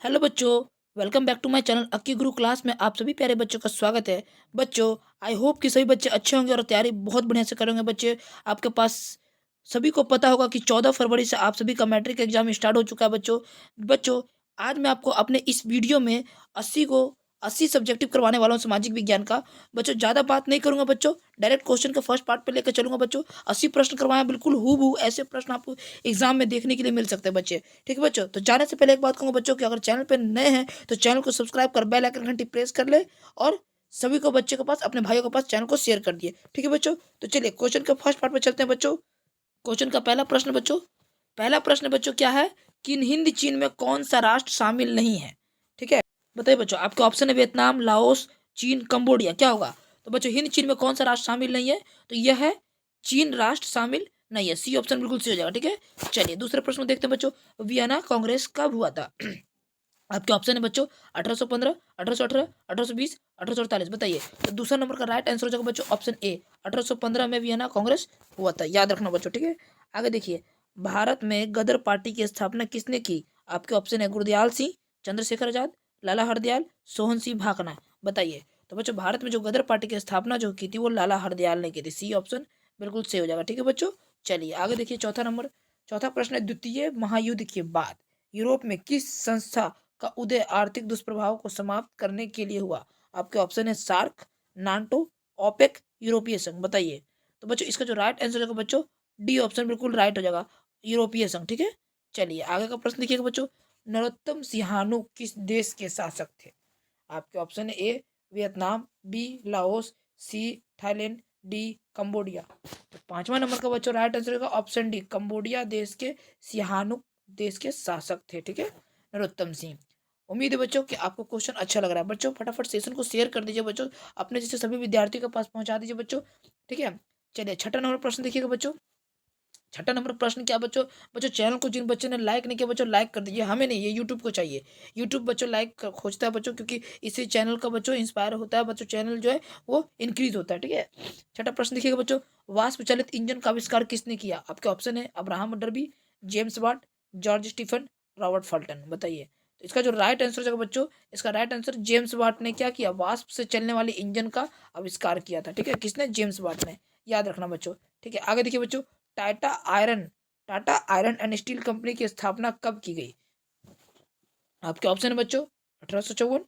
Hello बच्चों। Welcome back to my channel Akki Guru class में आप सभी प्यारे बच्चों का स्वागत है। बच्चों, आई होप कि सभी बच्चे अच्छे होंगे और तैयारी बहुत बढ़िया से करेंगे। बच्चे, आपके पास सभी को पता होगा कि 14 फरवरी से आप सभी का मैट्रिक एग्जाम स्टार्ट हो चुका है। बच्चों, आज मैं आपको अपने इस वीडियो में 80 सब्जेक्टिव करवाने वाला हूँ सामाजिक विज्ञान का। बच्चों, ज़्यादा बात नहीं करूंगा। बच्चों, डायरेक्ट क्वेश्चन का फर्स्ट पार्ट पे लेकर चलूंगा। बच्चों, 80 प्रश्न करवाए, बिल्कुल हूबहू ऐसे प्रश्न आपको एग्जाम में देखने के लिए मिल सकते हैं। बच्चे, ठीक है बच्चों। तो जाने से पहले एक बात कहूँगा बच्चों कि अगर चैनल पे नए हैं तो चैनल को सब्सक्राइब कर बेल आइकन घंटी प्रेस कर ले और सभी को बच्चे के पास, अपने भाइयों के पास चैनल को शेयर कर दिए। ठीक है बच्चों। तो चलिए क्वेश्चन के फर्स्ट पार्ट पे चलते हैं बच्चों। क्वेश्चन का पहला प्रश्न बच्चों, क्या है कि हिंद चीन में कौन सा राष्ट्र शामिल नहीं है? ठीक है, बताइए बच्चों। आपके ऑप्शन है वियतनाम, लाओस, चीन, कंबोडिया। क्या होगा? तो बच्चों, हिंद चीन में कौन सा राष्ट्र शामिल नहीं है? तो यह है चीन राष्ट्र शामिल नहीं है। सी ऑप्शन बिल्कुल सही हो जाएगा। ठीक है, चलिए दूसरे प्रश्न को देखते हैं बच्चों। वियना कांग्रेस कब हुआ था? आपके ऑप्शन है बच्चों 1815, 1818, 1820, 1848। बताइए। तो दूसरा नंबर का राइट आंसर हो जाएगा बच्चों ऑप्शन ए, 1815 में वियना कांग्रेस हुआ था। याद रखना बच्चों। ठीक है, आगे देखिए। भारत में गदर पार्टी की स्थापना किसने की? आपके ऑप्शन है गुरदयाल सिंह, चंद्रशेखर आजाद, लाला हरदयाल, सोहन सिंह भाकना। बताइए। तो बच्चों, भारत में जो गदर पार्टी की स्थापना जो की थी वो लाला हरदयाल ने की थी। सी ऑप्शन बिल्कुल सही हो जाएगा। ठीक है बच्चों, चलिए आगे देखिए। चौथा प्रश्न है, द्वितीय महायुद्ध के बाद यूरोप में किस संस्था का उदय आर्थिक दुष्प्रभाव को समाप्त करने के लिए हुआ? आपके ऑप्शन है सार्क, नाटो, ओपेक, यूरोपीय संघ। बताइए। तो बच्चों, इसका जो राइट आंसर होगा बच्चों डी ऑप्शन बिल्कुल राइट हो जाएगा, यूरोपीय संघ। ठीक है, चलिए आगे का प्रश्न देखिएगा बच्चों। नरोत्तम सिंहानू किस देश के शासक थे? आपके ऑप्शन है A Vietnam, B Laos, C Thailand, D Cambodia. तो पांचवा नंबर का बच्चों राइट आंसर होगा ऑप्शन डी, कंबोडिया देश के सिहानुक देश के शासक थे। ठीक है, नरोत्तम सिंह। उम्मीद है बच्चों कि आपको क्वेश्चन अच्छा लग रहा है। बच्चों, फटाफट सेशन को शेयर कर दीजिए बच्चों, अपने जैसे सभी विद्यार्थियों के पास पहुंचा दीजिए बच्चों। ठीक है, चलिए छठा नंबर प्रश्न देखिएगा बच्चों। छठा नंबर प्रश्न क्या बच्चों? बच्चों, चैनल को जिन बच्चों ने लाइक नहीं किया बच्चों लाइक कर दीजिए। हमें नहीं, ये यूट्यूब को चाहिए। यूट्यूब बच्चों लाइक खोजता है बच्चों, क्योंकि इसी चैनल का बच्चों इंस्पायर होता है बच्चों, चैनल जो है वो इंक्रीज होता है। ठीक है, छठा प्रश्न देखिएगा बच्चों। वाष्प चालित इंजन का आविष्कार किसने किया? आपके ऑप्शन है Abraham Darby, James Watt, George Stephen, Robert Fulton. बताइए। तो इसका जो राइट आंसर होगा बच्चों, इसका राइट आंसर जेम्स वाट ने क्या किया? वाष्प से चलने वाली इंजन का आविष्कार किया था। ठीक है, किसने? जेम्स वाट ने। याद रखना बच्चों। ठीक है, आगे देखिए बच्चों। Tata iron Tata iron and steel company की स्थापना कब की गई? आपके ऑप्शन है बच्चों 1854,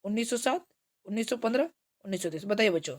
1907, 1915, 1930। बताइए बच्चों,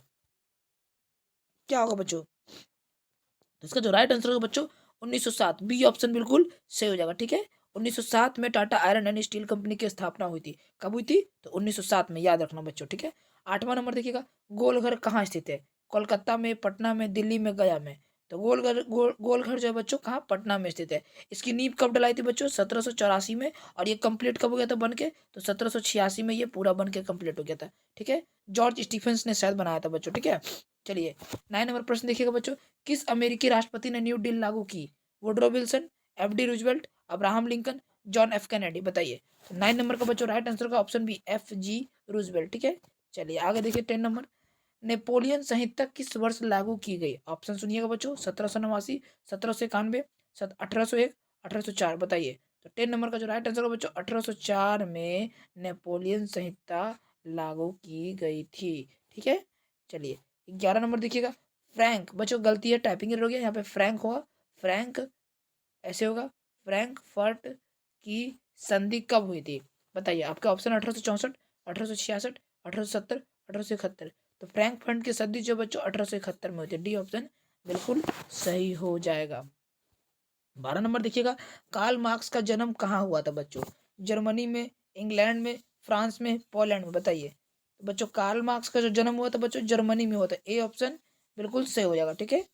क्या होगा बच्चों? तो इसका जो राइट आंसर होगा बच्चों 1907, बी ऑप्शन बिल्कुल सही हो जाएगा। ठीक है, 1907 में Tata iron and steel company की स्थापना हुई थी। कब हुई थी? तो 1907 में। याद रखना बच्चों। ठीक है, आठवां नंबर देखिएगा। गोलघर कहाँ स्थित है? कोलकाता में, पटना में, दिल्ली में, गया में। तो गोलघर जो है बच्चों कहाँ? पटना में स्थित है। इसकी नींव कब डलाई थी बच्चों? 1784 में। और ये कंप्लीट कब हो गया था बन के? तो 1786 में ये पूरा बन के कंप्लीट हो गया था। ठीक है, जॉर्ज स्टीफेंस ने शायद बनाया था बच्चों। ठीक है, चलिए 9 नंबर प्रश्न देखिएगा बच्चों। किस अमेरिकी राष्ट्रपति ने न्यू डील लागू की? Woodrow Wilson, F D Roosevelt, Abraham Lincoln, John F Kennedy. बताइए। तो 9 नंबर का बच्चों राइट आंसर का option B, F G Roosevelt. ठीक है, चलिए आगे देखिए। 10 नंबर। नेपोलियन संहिता किस वर्ष लागू की गई? ऑप्शन सुनिएगा बच्चों 1789, 1791, 1801, 1804। बताइए। तो 10 नंबर का जो राइट आंसर होगा बच्चों 1804 में नेपोलियन संहिता लागू की गई थी। ठीक है, चलिए 11 नंबर देखिएगा। फ्रैंक, बच्चों गलती है, टाइपिंग एरर हो गया, यहाँ पे फ्रैंक होगा, फ्रैंक ऐसे होगा। फ्रैंकफर्ट की संधि कब हुई थी? बताइए। आपका ऑप्शन 1864, 1866, 1870, 1871। तो फ्रैंकफर्ट की संधि जो बच्चों 1871 में हुई थी। डी ऑप्शन बिल्कुल सही हो जाएगा। 12 नंबर देखिएगा। कार्ल मार्क्स का जन्म कहाँ हुआ था बच्चों? जर्मनी में, इंग्लैंड में, फ्रांस में, पोलैंड में। बताइए। तो बच्चों, कार्ल मार्क्स का जो जन्म हुआ था बच्चों जर्मनी में हुआ था। ए ऑप्शन बिल्कुल सही हो जाएगा। ठीक है,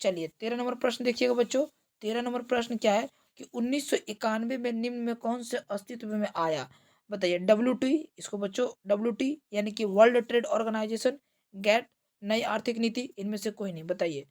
चलिए 13 नंबर प्रश्न देखिएगा बच्चों। 13 नंबर प्रश्न क्या है कि 1991 में निम्न में कौन से अस्तित्व में आया? बताइए। WT, इसको बच्चों WT यानी कि वर्ल्ड ट्रेड ऑर्गेनाइजेशन, गैट, नई आर्थिक नीति, इनमें से कोई नहीं। बताइए।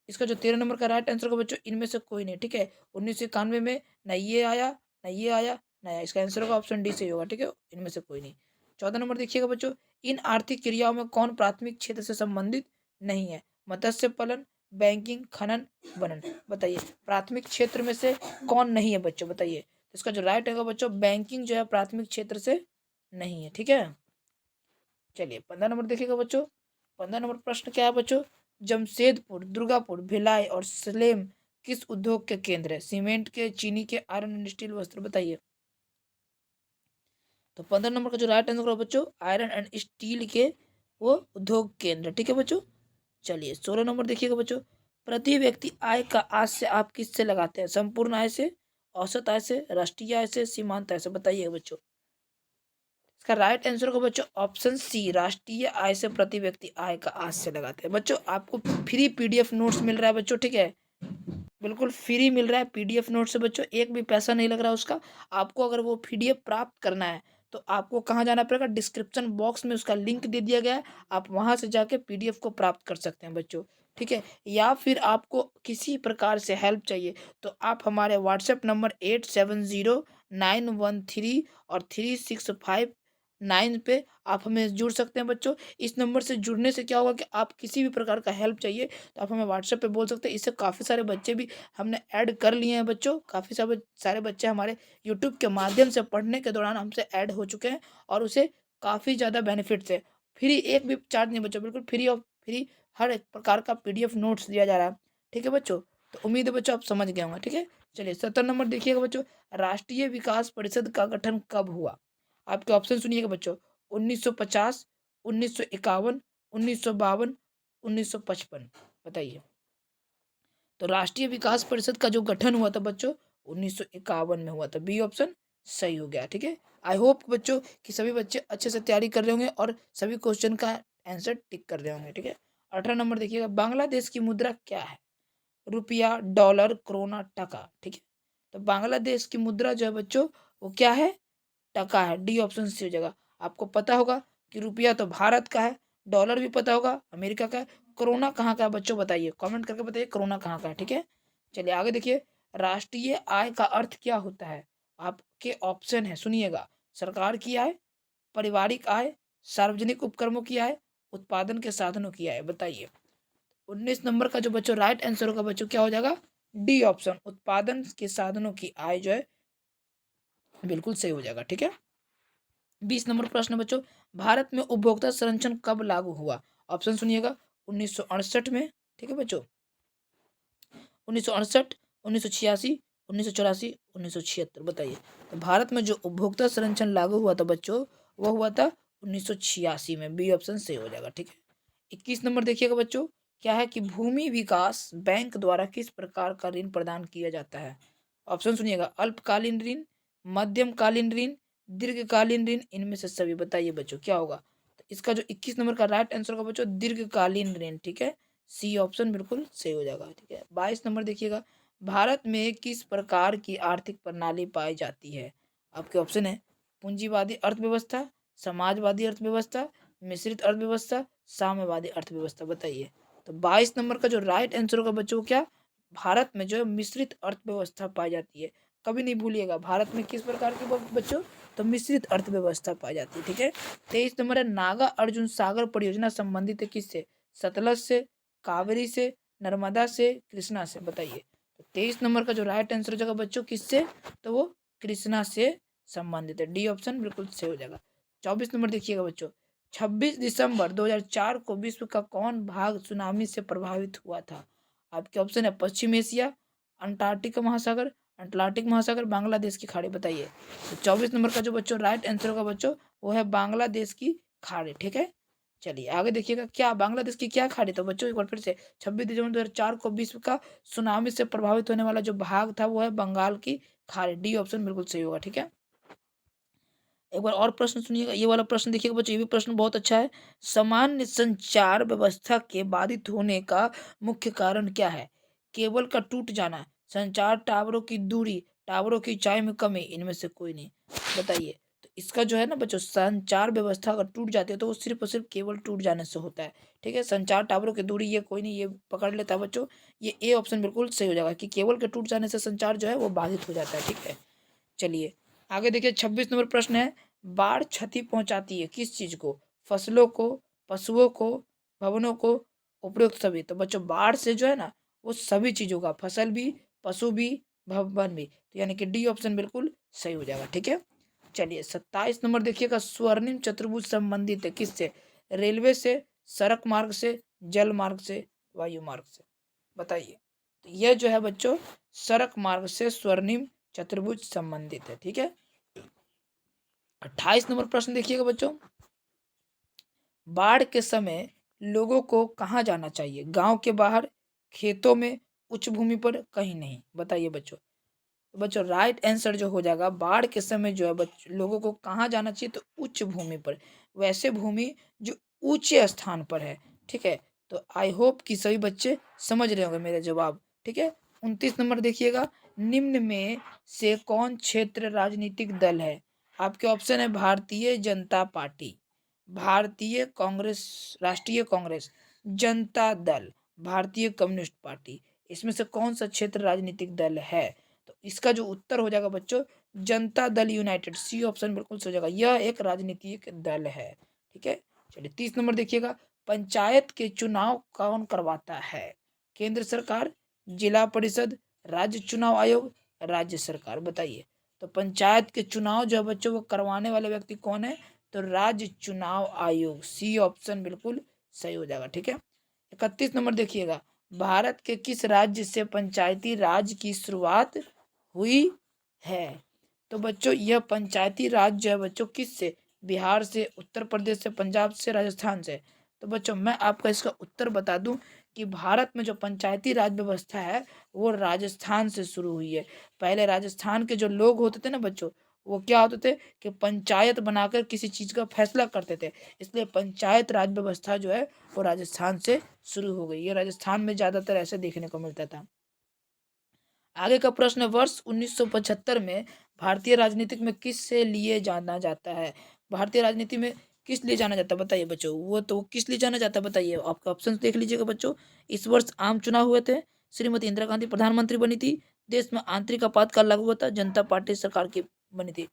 इसका जो 13 नंबर का राइट आंसर होगा बच्चों इनमें से कोई नहीं। ठीक है, 1991 में ना ये आया, ना ये आया, ना आया। इसका आंसर होगा ऑप्शन डी सही होगा। ठीक है, इनमें से कोई नहीं। 14 नंबर देखिएगा बच्चों। इन आर्थिक क्रियाओं में कौन प्राथमिक क्षेत्र से संबंधित नहीं है? मत्स्य पालन, बैंकिंग, खनन, वनन। बताइए। प्राथमिक क्षेत्र में से कौन नहीं है बच्चों? बताइए। इसका जो राइट होगा बच्चों, बैंकिंग जो है प्राथमिक क्षेत्र से नहीं है। ठीक है, चलिए 15 नंबर देखिएगा बच्चों। 15 नंबर प्रश्न क्या है बच्चों, जमशेदपुर, दुर्गापुर, भिलाई और सलेम किस उद्योग के केंद्र है? सीमेंट के, चीनी के, आयरन एंड स्टील वस्त्र, बताइए। तो 15 नंबर का जो राइट आंसर होगा बच्चों, आयरन एंड स्टील के वो उद्योग केंद्र। ठीक है बच्चों, चलिए 16 नंबर देखिएगा बच्चों। प्रति व्यक्ति आय का आज से आप किससे लगाते हैं? संपूर्ण आय से, औसत आय से, राष्ट्रीय आय से, सीमांत आय से, बताइए बच्चों। इसका राइट आंसर होगा बच्चों ऑप्शन सी, राष्ट्रीय आय से प्रति व्यक्ति आय का आज से लगाते हैं। बच्चों आपको फ्री पीडीएफ नोट्स मिल रहा है बच्चों, ठीक है, बिल्कुल फ्री मिल रहा है पीडीएफ नोट से बच्चों, एक भी पैसा नहीं लग रहा है उसका। आपको अगर वो पीडीएफ प्राप्त करना है तो आपको कहाँ जाना पड़ेगा, डिस्क्रिप्शन बॉक्स में उसका लिंक दे दिया गया है, आप वहां से जाके पीडीएफ को प्राप्त कर सकते हैं बच्चों। ठीक है, या फिर आपको किसी प्रकार से हेल्प चाहिए तो आप हमारे व्हाट्सएप नंबर 870913 और 3659 पे आप हमें जुड़ सकते हैं बच्चों। इस नंबर से जुड़ने से क्या होगा कि आप किसी भी प्रकार का हेल्प चाहिए तो आप हमें व्हाट्सएप पे बोल सकते हैं। इससे काफ़ी सारे बच्चे भी हमने ऐड कर लिए हैं बच्चों, काफ़ी सारे बच्चे हमारे यूट्यूब के माध्यम से पढ़ने के दौरान हमसे ऐड हो चुके हैं और उसे काफ़ी ज़्यादा बेनिफिट्स है। फ्री, एक भी चार्ज नहीं बच्चों, बिल्कुल फ्री ऑफ फ्री हर एक प्रकार का पीडीएफ नोट्स दिया जा रहा है। ठीक है बच्चों, तो उम्मीद है बच्चों आप समझ गए होंगे। ठीक है, चलिए 17 नंबर देखिएगा बच्चों, राष्ट्रीय विकास परिषद का गठन कब हुआ? आपके ऑप्शन सुनिएगा बच्चों, 1950, 1951, 1952, 1955, बताइए। तो राष्ट्रीय विकास परिषद का जो गठन हुआ था बच्चों 1951 में हुआ था, बी ऑप्शन सही हो गया। ठीक है, आई होप बच्चों कि सभी बच्चे अच्छे से तैयारी कर रहे होंगे और सभी क्वेश्चन का आंसर टिक कर रहे होंगे। ठीक है, 18 नंबर देखिएगा, बांग्लादेश की मुद्रा क्या है? रुपया, डॉलर, क्रोना, टका। ठीक है, तो बांग्लादेश की मुद्रा जो है बच्चों वो क्या है? टका है, डी ऑप्शन सी हो जाएगा। आपको पता होगा कि रुपया तो भारत का है, डॉलर भी पता होगा अमेरिका का है, कोरोना कहाँ का है बच्चों, बताइए, कमेंट करके बताइए कोरोना कहाँ का है। ठीक है, चलिए आगे देखिए, राष्ट्रीय आय का अर्थ क्या होता है? आपके ऑप्शन है, सुनिएगा, सरकार की आय, पारिवारिक आय, सार्वजनिक उपक्रमों की आय, उत्पादन के साधनों की आय, बताइए। 19 नंबर का जो बच्चों राइट आंसर होगा बच्चों क्या हो जाएगा? डी ऑप्शन, उत्पादन के साधनों की आय जो है बिल्कुल सही हो जाएगा। ठीक है, 20 नंबर प्रश्न बच्चों, भारत में उपभोक्ता संरक्षण कब लागू हुआ? ऑप्शन सुनिएगा, 1968 में, ठीक है बच्चों, 1968, 1986, 1984, 1976, बताइए। तो भारत में जो उपभोक्ता संरक्षण लागू हुआ था बच्चों वो हुआ था 1986 में, बी ऑप्शन सही हो जाएगा। ठीक है, 21 नंबर देखिएगा बच्चों, क्या है कि भूमि विकास बैंक द्वारा किस प्रकार का ऋण प्रदान किया जाता है? ऑप्शन सुनिएगा, अल्पकालीन ऋण, मध्यमकालीन ऋण, दीर्घकालीन ऋण, इनमें से सभी, बताइए बच्चों क्या होगा? तो इसका जो 21 नंबर का राइट आंसर होगा बच्चों दीर्घकालीन ऋण। ठीक है, सी ऑप्शन बिल्कुल सही हो जाएगा। ठीक है, 22 नंबर देखिएगा, भारत में किस प्रकार की आर्थिक प्रणाली पाई जाती है? आपके ऑप्शन है, पूंजीवादी अर्थव्यवस्था, समाजवादी अर्थव्यवस्था, मिश्रित अर्थव्यवस्था, साम्यवादी अर्थव्यवस्था, बताइए। तो 22 नंबर का जो राइट आंसर होगा बच्चों क्या, भारत में जो है मिश्रित अर्थव्यवस्था पाई जाती है। कभी नहीं भूलिएगा भारत में किस प्रकार की बच्चों, तो मिश्रित अर्थव्यवस्था पाई जाती है। ठीक है, 23 नंबर है, नागा अर्जुन सागर परियोजना संबंधित है किससे? सतलज से, कावेरी से, नर्मदा से, कृष्णा से, बताइए। तो 23 नंबर का जो राइट आंसर हो जाएगा बच्चों किससे, तो वो कृष्णा से संबंधित है, डी ऑप्शन बिल्कुल सही हो जाएगा। 24 नंबर देखिएगा बच्चों, 26 दिसंबर 2004 को विश्व का कौन भाग सुनामी से प्रभावित हुआ था? आपके ऑप्शन है, पश्चिम एशिया, अंटार्कटिक महासागर, अटलांटिक महासागर, बांग्लादेश की खाड़ी, बताइए। तो 24 नंबर का जो बच्चों राइट आंसर होगा बच्चों वो है बांग्लादेश की खाड़ी। ठीक है, चलिए आगे देखिएगा, क्या बांग्लादेश की क्या खाड़ी? तो बच्चों एक बार फिर से, 26 दिसंबर 2004 को विश्व का सुनामी से प्रभावित होने वाला जो भाग था वो है बंगाल की खाड़ी, डी ऑप्शन बिल्कुल सही होगा। ठीक है, एक बार और प्रश्न सुनिएगा, ये वाला प्रश्न देखिएगा बच्चों, ये भी प्रश्न बहुत अच्छा है। सामान्य संचार व्यवस्था के बाधित होने का मुख्य कारण क्या है? केबल का टूट जाना, संचार टावरों की दूरी, टावरों की ऊंचाई में कमी, इनमें से कोई नहीं, बताइए। तो इसका जो है ना बच्चों, संचार व्यवस्था अगर टूट जाती है तो वो सिर्फ और सिर्फ केबल टूट जाने से होता है। ठीक है, संचार टावरों की दूरी ये कोई नहीं, ये पकड़ लेता है बच्चों, ये ए ऑप्शन बिल्कुल सही हो जाएगा कि केबल के टूट जाने से संचार जो है वो बाधित हो जाता है। ठीक है, चलिए आगे देखिए, 26 नंबर प्रश्न है, बाढ़ क्षति पहुंचाती है किस चीज को? फसलों को, पशुओं को, भवनों को, उपयुक्त सभी। तो बच्चों बाढ़ से जो है ना वो सभी चीजों का, फसल भी, पशु भी, भवन भी, तो यानी कि डी ऑप्शन बिल्कुल सही हो जाएगा। ठीक है, चलिए 27 नंबर देखिएगा, स्वर्णिम चतुर्भुज संबंधित है किससे? रेलवे से, सड़क मार्ग से, जल मार्ग से, वायु मार्ग से, बताइए। तो यह जो है बच्चों सड़क मार्ग से स्वर्णिम चतुर्भुज संबंधित है। ठीक है, 28 नंबर प्रश्न देखिएगा बच्चों, बाढ़ के समय लोगों को कहाँ जाना चाहिए? गांव के बाहर, खेतों में, उच्च भूमि पर, कहीं नहीं, बताइए बच्चों। तो बच्चों राइट आंसर जो हो जाएगा, बाढ़ के समय जो है बच्चों लोगों को कहाँ जाना चाहिए? तो उच्च भूमि पर, वैसे भूमि जो ऊंचे स्थान पर है। ठीक है, तो आई होप कि सभी बच्चे समझ रहे होंगे मेरे जवाब। ठीक है, 29 नंबर देखिएगा, निम्न में से कौन क्षेत्र राजनीतिक दल है? आपके ऑप्शन है भारतीय जनता पार्टी, भारतीय कांग्रेस, राष्ट्रीय कांग्रेस, जनता दल, भारतीय कम्युनिस्ट पार्टी। इसमें से कौन सा क्षेत्र राजनीतिक दल है? तो इसका जो उत्तर हो जाएगा बच्चों Janata Dal United, C option बिल्कुल सही हो जाएगा, यह एक राजनीतिक दल है। ठीक है, चलिए 30 नंबर देखिएगा, पंचायत के चुनाव कौन करवाता है? केंद्र सरकार, जिला परिषद, राज्य चुनाव आयोग, राज्य सरकार, बताइए। तो पंचायत के चुनाव जो है बच्चों वो करवाने वाले व्यक्ति कौन है? तो राज्य चुनाव आयोग, सी ऑप्शन बिल्कुल सही हो जाएगा। ठीक है, 31 नंबर देखिएगा, भारत के किस राज्य से पंचायती राज की शुरुआत हुई है? तो बच्चों यह पंचायती राज जो है बच्चों किस से? बिहार से, उत्तर प्रदेश से, पंजाब से, राजस्थान से। तो बच्चों मैं आपका इसका उत्तर बता दूं कि भारत में जो पंचायती राज व्यवस्था है वो राजस्थान से शुरू हुई है। पहले राजस्थान के जो लोग होते थे ना बच्चों, वो क्या होते थे कि पंचायत बनाकर किसी चीज़ का फैसला करते थे, इसलिए पंचायत राज व्यवस्था जो है वो राजस्थान से शुरू हो गई। ये राजस्थान में ज़्यादातर ऐसे देखने को मिलता था। आगे का प्रश्न है, वर्ष 1975 में भारतीय राजनीति में किस से लिए जाना जाता है? भारतीय राजनीति में किस लिए जाना जाता है बताइए बच्चों, वो तो किस लिए जाना जाता है बताइए, आपका ऑप्शन देख लीजिएगा बच्चों। इस वर्ष आम चुनाव हुए थे, श्रीमती इंदिरा गांधी प्रधानमंत्री बनी थी, देश में आंतरिक आपातकाल लागू हुआ था, जनता पार्टी सरकार की बनी थी।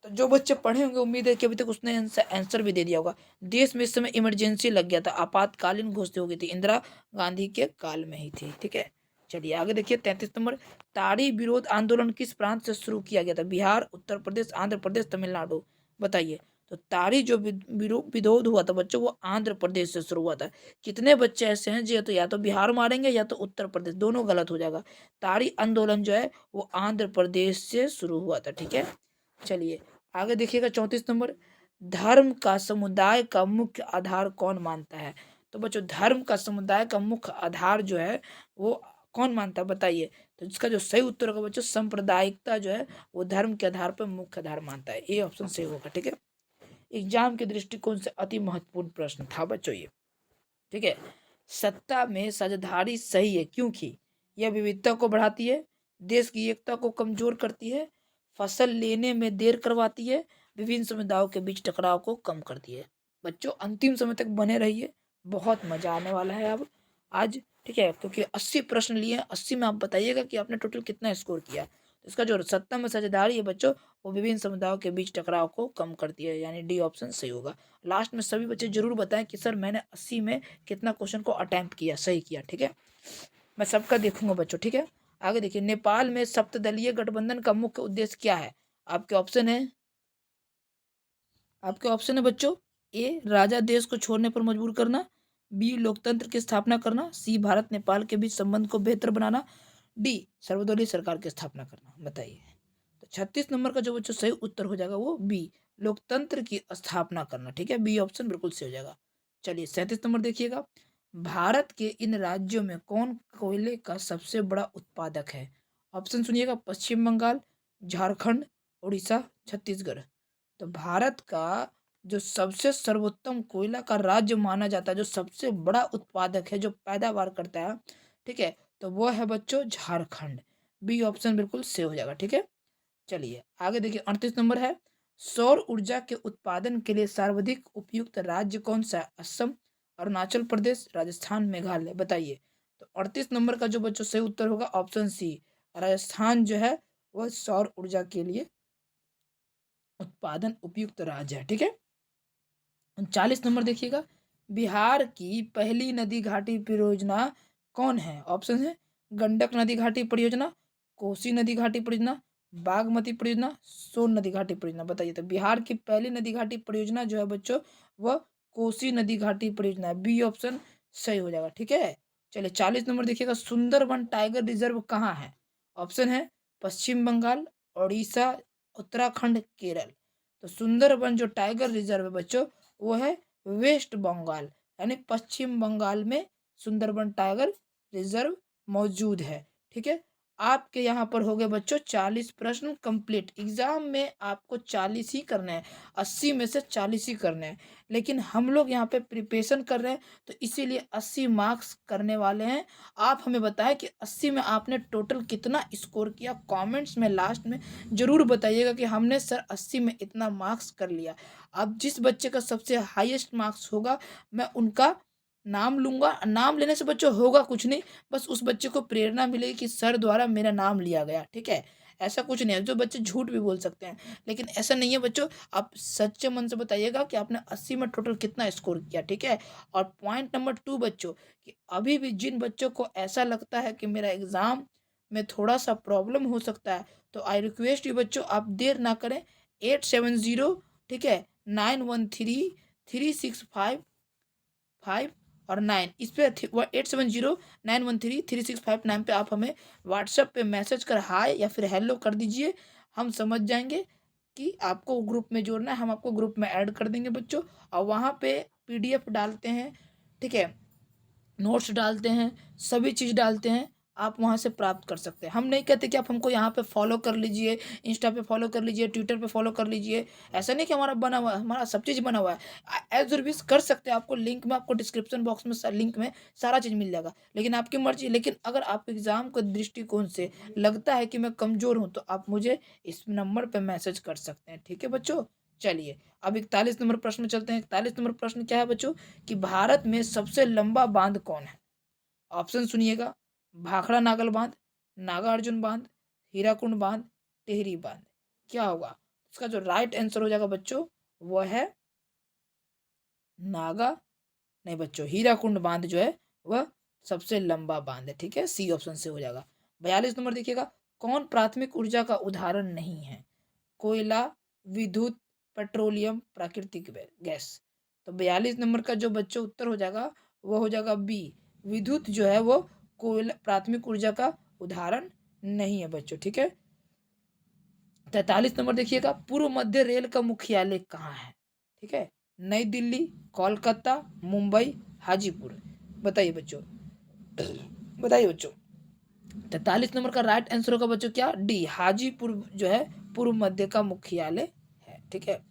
तो जो बच्चे पढ़े होंगे उम्मीद है कि अभी तक उसने आंसर भी दे दिया होगा। देश में इस समय इमरजेंसी लग गया था, आपातकालीन घोषित हो गई थी, इंदिरा गांधी के काल में ही थी। ठीक है, चलिए आगे देखिए 33 नंबर, ताड़ी विरोध आंदोलन किस प्रांत से शुरू किया गया था? बिहार, उत्तर प्रदेश, आंध्र प्रदेश, तमिलनाडु, बताइए। तो ताड़ी जो विरोध हुआ था बच्चों वो आंध्र प्रदेश से शुरू हुआ था। कितने बच्चे ऐसे हैं जो तो या तो बिहार मारेंगे या तो उत्तर प्रदेश, दोनों गलत हो जाएगा। ताड़ी आंदोलन जो है वो आंध्र प्रदेश से शुरू हुआ था। ठीक है, चलिए आगे देखिएगा 34 नंबर, धर्म का समुदाय का मुख्य आधार कौन मानता है? तो बच्चों धर्म का समुदाय का मुख्य आधार जो है वो कौन मानता है बताइए। तो इसका जो सही उत्तर होगा बच्चों सांप्रदायिकता जो है वो धर्म के आधार पर मुख्य आधार मानता है, ये ऑप्शन सही होगा। ठीक है, एग्जाम के दृष्टिकोण से अति महत्वपूर्ण प्रश्न था बच्चों ये। ठीक है, सत्ता में साझेदारी सही है क्योंकि यह विविधता को बढ़ाती है, देश की एकता को कमजोर करती है, फसल लेने में देर करवाती है, विभिन्न समुदायों के बीच टकराव को कम करती है। बच्चों अंतिम समय तक बने रहिए, बहुत मजा आने वाला है अब आज। ठीक है, क्योंकि 80 प्रश्न लिए हैं, 80 में आप बताइएगा कि आपने टोटल कितना स्कोर किया। तो इसका जो सत्ता में साझेदारी है बच्चों वो विभिन्न समुदायों के बीच टकराव को कम करती है, यानी डी ऑप्शन सही होगा। लास्ट में सभी बच्चे जरूर बताएं कि सर मैंने 80 में कितना क्वेश्चन को अटेम्प्ट किया, सही किया। ठीक है, मैं सबका देखूंगा बच्चों। ठीक है, आगे देखिए, नेपाल में सप्तदलीय गठबंधन का मुख्य उद्देश्य क्या है? आपके ऑप्शन है, आपके ऑप्शन है बच्चों, ए राजा देश को छोड़ने पर मजबूर करना, बी लोकतंत्र की स्थापना करना, सी भारत नेपाल के बीच संबंध को बेहतर बनाना, डी सर्वदलीय सरकार की स्थापना करना, बताइए। तो 36 नंबर का जो बच्चों सही उत्तर हो जाएगा वो बी लोकतंत्र की स्थापना करना। ठीक है, बी ऑप्शन बिल्कुल सही हो जाएगा। चलिए 37 नंबर देखिएगा, भारत के इन राज्यों में कौन कोयले का सबसे बड़ा उत्पादक है? ऑप्शन सुनिएगा, पश्चिम बंगाल, झारखंड, उड़ीसा, छत्तीसगढ़। तो भारत का जो सबसे सर्वोत्तम कोयला का राज्य माना जाता है, जो सबसे बड़ा उत्पादक है, जो पैदावार करता है, ठीक है, तो वो है बच्चों झारखंड, बी ऑप्शन बिल्कुल सही हो जाएगा। ठीक है, चलिए आगे देखिए 38 नंबर है, सौर ऊर्जा के उत्पादन के लिए सर्वाधिक उपयुक्त राज्य कौन सा है? असम, अरुणाचल प्रदेश, राजस्थान, मेघालय, बताइए। तो 38 नंबर का जो बच्चों सही उत्तर होगा ऑप्शन सी, राजस्थान जो है वह सौर ऊर्जा के लिए उत्पादन उपयुक्त राज्य है। ठीक है, 39 नंबर देखिएगा, बिहार की पहली नदी घाटी परियोजना कौन है? ऑप्शन है, गंडक नदी घाटी परियोजना, कोसी नदी घाटी परियोजना, बागमती परियोजना, सोन नदी घाटी परियोजना। बताइए, तो बिहार की पहली नदी घाटी परियोजना जो है बच्चों वह कोसी नदी घाटी परियोजना है। बी ऑप्शन सही हो जाएगा। ठीक है, चलिए 40 नंबर देखिएगा, सुंदरबन टाइगर रिजर्व कहाँ है? ऑप्शन है पश्चिम बंगाल, उड़ीसा, उत्तराखंड, केरल। तो सुंदरबन जो टाइगर रिजर्व है बच्चों वो है वेस्ट बंगाल, यानी पश्चिम बंगाल में सुंदरबन टाइगर रिजर्व मौजूद है। ठीक है, आपके यहाँ पर हो गए बच्चों 40 प्रश्न कंप्लीट। एग्जाम में आपको 40 ही करने हैं, 80 में से 40 ही करने हैं, लेकिन हम लोग यहाँ पे प्रिपरेशन कर रहे हैं तो इसीलिए 80 मार्क्स करने वाले हैं। आप हमें बताएं कि 80 में आपने टोटल कितना स्कोर किया, कमेंट्स में लास्ट में ज़रूर बताइएगा कि हमने सर 80 में इतना मार्क्स कर लिया। अब जिस बच्चे का सबसे हाईएस्ट मार्क्स होगा मैं उनका नाम लूँगा। नाम लेने से बच्चों होगा कुछ नहीं, बस उस बच्चे को प्रेरणा मिलेगी कि सर द्वारा मेरा नाम लिया गया। ठीक है, ऐसा कुछ नहीं है। जो बच्चे झूठ भी बोल सकते हैं, लेकिन ऐसा नहीं है बच्चों। आप सच्चे मन से बताइएगा कि आपने 80 में टोटल कितना स्कोर किया। ठीक है, और पॉइंट नंबर 2 बच्चों, कि अभी भी जिन बच्चों को ऐसा लगता है कि मेरा एग्ज़ाम में थोड़ा सा प्रॉब्लम हो सकता है, तो आई रिक्वेस्ट यू बच्चों आप देर ना करें। 870, ठीक है, 913 365 और 9 इस पे 870 913 365 9 पे आप हमें व्हाट्सएप पे मैसेज कर हाय या फिर हेलो कर दीजिए। हम समझ जाएंगे कि आपको ग्रुप में जोड़ना है, हम आपको ग्रुप में ऐड कर देंगे बच्चों। और वहाँ पे पीडीएफ डालते हैं, ठीक है, नोट्स डालते हैं, सभी चीज़ डालते हैं, आप वहाँ से प्राप्त कर सकते हैं। हम नहीं कहते कि आप हमको यहाँ पे फॉलो कर लीजिए, इंस्टा पे फॉलो कर लीजिए, ट्विटर पे फॉलो कर लीजिए। ऐसा नहीं कि हमारा बना हुआ है, हमारा सब चीज़ बना हुआ है। एज सर्विस कर सकते हैं, आपको लिंक में, आपको डिस्क्रिप्शन बॉक्स में लिंक में सारा चीज़ मिल जाएगा, लेकिन आपकी मर्जी। लेकिन अगर आप एग्ज़ाम के दृष्टिकोण से लगता है कि मैं कमज़ोर हूँ तो आप मुझे इस नंबर पर मैसेज कर सकते हैं। ठीक है बच्चों, चलिए अब 41 नंबर प्रश्न में चलते हैं। 41 नंबर प्रश्न क्या है बच्चों, कि भारत में सबसे लंबा बांध कौन है? ऑप्शन सुनिएगा, भाखड़ा नागल बांध, नागार्जुन बांध, हीराकुंड बांध, टिहरी बांध। क्या होगा इसका जो राइट आंसर हो जाएगा बच्चों वो है नागा नहीं बच्चों, हीराकुंड बांध जो है वह सबसे लंबा बांध है। ठीक है, सी ऑप्शन से हो जाएगा। 42 नंबर देखिएगा, कौन प्राथमिक ऊर्जा का उदाहरण नहीं है? कोयला, विद्युत, पेट्रोलियम, प्राकृतिक गैस। तो 42 नंबर का जो बच्चों उत्तर हो जाएगा वो हो जाएगा बी, विद्युत जो है वो कोयला प्राथमिक ऊर्जा का उदाहरण नहीं है बच्चों। ठीक है, 43 नंबर देखिएगा, पूर्व मध्य रेल का मुख्यालय कहाँ है? ठीक है, नई दिल्ली, कोलकाता, मुंबई, हाजीपुर। बताइए बच्चों, बताइए बच्चों। 43 नंबर का राइट आंसर होगा बच्चों क्या, डी, हाजीपुर जो है पूर्व मध्य का मुख्यालय है। ठीक है,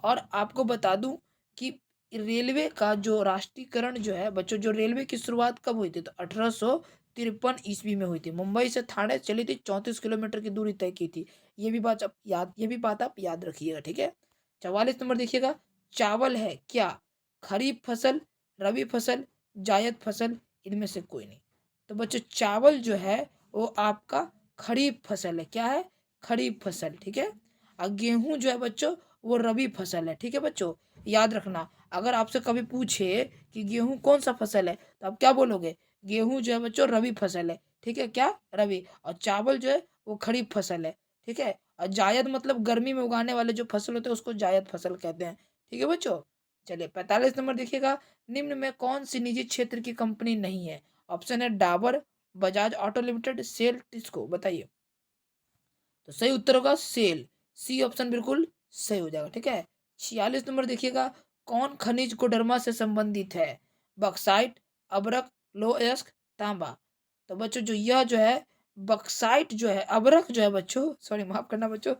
और आपको बता दूं कि रेलवे का जो राष्ट्रीयकरण जो है बच्चों, जो रेलवे की शुरुआत कब हुई थी, तो 1853 ईस्वी में हुई थी। मुंबई से ठाणे चली थी, 34 किलोमीटर की दूरी तय की थी। ये भी बात आप याद रखिएगा। ठीक है, 44 नंबर देखिएगा, चावल है क्या खरीफ फसल, रबी फसल, जायद फसल, इनमें से कोई नहीं? तो बच्चों चावल जो है वो आपका खरीफ फसल है। क्या है? खरीफ फसल। ठीक है, और गेहूं जो है बच्चों वो रबी फसल है। ठीक है बच्चों, याद रखना। अगर आपसे कभी पूछे कि गेहूं कौन सा फसल है तो आप क्या बोलोगे? गेहूं जो है बच्चों रबी फसल है। ठीक है, क्या रबी, और चावल जो है वो खरीफ फसल है। ठीक है, और जायद मतलब गर्मी में उगाने वाले जो फसल होते हैं उसको जायद फसल कहते हैं। ठीक है बच्चों, चलिए 45 नंबर देखिएगा, निम्न में कौन सी निजी क्षेत्र की कंपनी नहीं है? ऑप्शन है डाबर, बजाज ऑटो लिमिटेड, सेल, टिस्को। बताइए, तो सही उत्तर होगा सेल, सी ऑप्शन बिल्कुल सही हो जाएगा। ठीक है, 46 नंबर देखिएगा, कौन खनिज कोडरमा से संबंधित है? बक्साइट, अबरक, लोहयस्क, तांबा। तो बच्चों जो यह जो है बक्साइट जो है, अबरक जो है बच्चों, सॉरी माफ करना बच्चों,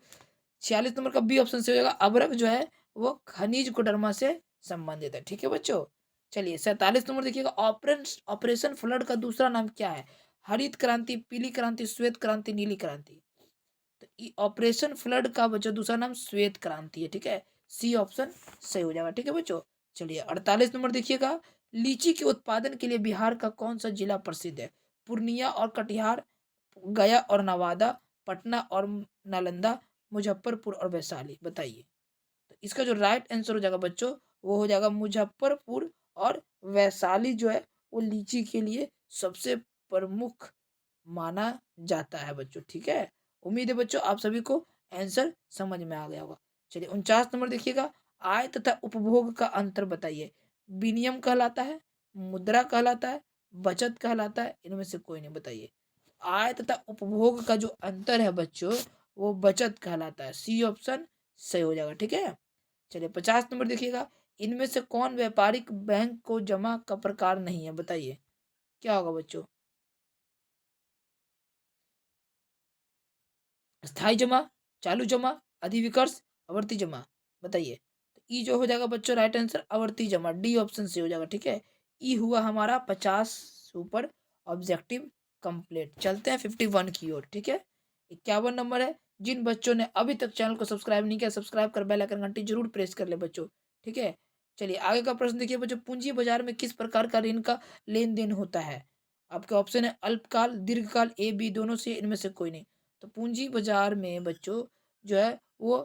46 नंबर का बी ऑप्शन से हो जाएगा। अबरक जो है वो खनिज कोडरमा से संबंधित है। ठीक है बच्चों, चलिए 47 नंबर देखिएगा, ऑपरेशन ऑपरेशन फ्लड का दूसरा नाम क्या है? हरित क्रांति, पीली क्रांति, श्वेत क्रांति, नीली क्रांति। तो ऑपरेशन फ्लड का बच्चों दूसरा नाम श्वेत क्रांति है। ठीक है, सी ऑप्शन सही हो जाएगा। ठीक है बच्चों, चलिए 48 नंबर देखिएगा, लीची के उत्पादन के लिए बिहार का कौन सा जिला प्रसिद्ध है? पूर्णिया और कटिहार, गया और नवादा, पटना और नालंदा, मुजफ्फरपुर और वैशाली। बताइए, तो इसका जो राइट आंसर हो जाएगा बच्चों वो हो जाएगा मुजफ्फरपुर और वैशाली जो है वो लीची के लिए सबसे प्रमुख माना जाता है बच्चों। ठीक है, उम्मीद है बच्चों आप सभी को आंसर समझ में आ गया होगा। चलिए 49 नंबर देखिएगा, आय तथा उपभोग का अंतर बताइए। विनिमय कहलाता है, मुद्रा कहलाता है, बचत कहलाता है, इनमें से कोई नहीं, बताइए। आय तथा उपभोग का जो अंतर है बच्चों वो बचत कहलाता है। सी ऑप्शन सही हो जाएगा। ठीक है, चलिए 50 नंबर देखिएगा, इनमें से कौन व्यापारिक बैंक को जमा का प्रकार नहीं है, बताइए क्या होगा बच्चों। स्थायी जमा, चालू जमा, अधिविकर्ष, आवर्ती जमा, बताइए। तो ई जो हो जाएगा बच्चों राइट आंसर आवर्ती जमा, डी ऑप्शन से हो जाएगा। ठीक है, ई हुआ हमारा 50 ऊपर ऑब्जेक्टिव कंप्लीट। चलते हैं 51 की ओर। ठीक है, 51 नंबर है, जिन बच्चों ने अभी तक चैनल को सब्सक्राइब नहीं किया सब्सक्राइब कर बेल आइकन घंटी जरूर प्रेस कर ले बच्चों। ठीक है, चलिए आगे का प्रश्न देखिए बच्चों, पूंजी बाजार में किस प्रकार का ऋण का लेन देन होता है। आपके ऑप्शन है अल्पकाल, दीर्घकाल, ए बी दोनों से, इनमें से कोई नहीं। तो पूंजी बाजार में बच्चों जो है वो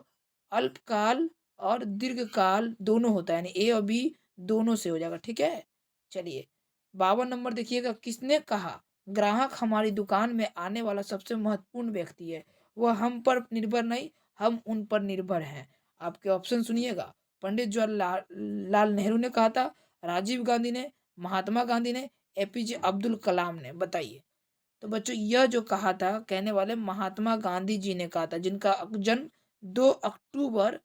अल्पकाल और दीर्घकाल दोनों होता है, यानी ए और बी दोनों से हो जाएगा। ठीक है, चलिए 52 नंबर देखिएगा, किसने कहा ग्राहक हमारी दुकान में आने वाला सबसे महत्वपूर्ण व्यक्ति है, वह हम पर निर्भर नहीं हम उन पर निर्भर हैं। आपके ऑप्शन सुनिएगा, पंडित जवाहरलाल लाल नेहरू ने कहा था, राजीव गांधी ने, महात्मा गांधी ने, एपीजे अब्दुल कलाम ने, बताइए। तो बच्चों यह जो कहा था कहने वाले महात्मा गांधी जी ने कहा था, जिनका जन्म 2 अक्टूबर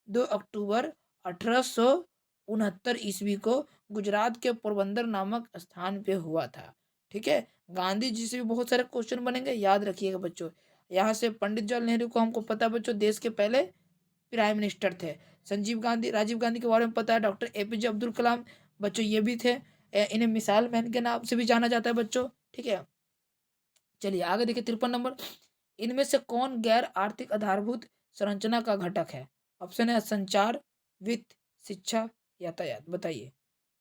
2 अक्टूबर 1869 ईस्वी को गुजरात के पोरबंदर नामक स्थान पे हुआ था। ठीक है, गांधी जी से भी बहुत सारे क्वेश्चन बनेंगे, याद रखिएगा बच्चों। यहाँ से पंडित जवाहरलाल नेहरू को हमको पता है बच्चों देश के पहले प्राइम मिनिस्टर थे। संजीव गांधी राजीव गांधी के बारे में पता है, डॉक्टर एपीजे अब्दुल कलाम बच्चों ये भी थे। इन्हें मिसाइल मैन के नाम से भी जाना जाता है बच्चों। ठीक है, चलिए आगे देखिए 53 नंबर, इनमें से कौन गैर आर्थिक आधारभूत संरचना का घटक है। ऑप्शन है संचार, वित्त, शिक्षा, यातायात, बताइए।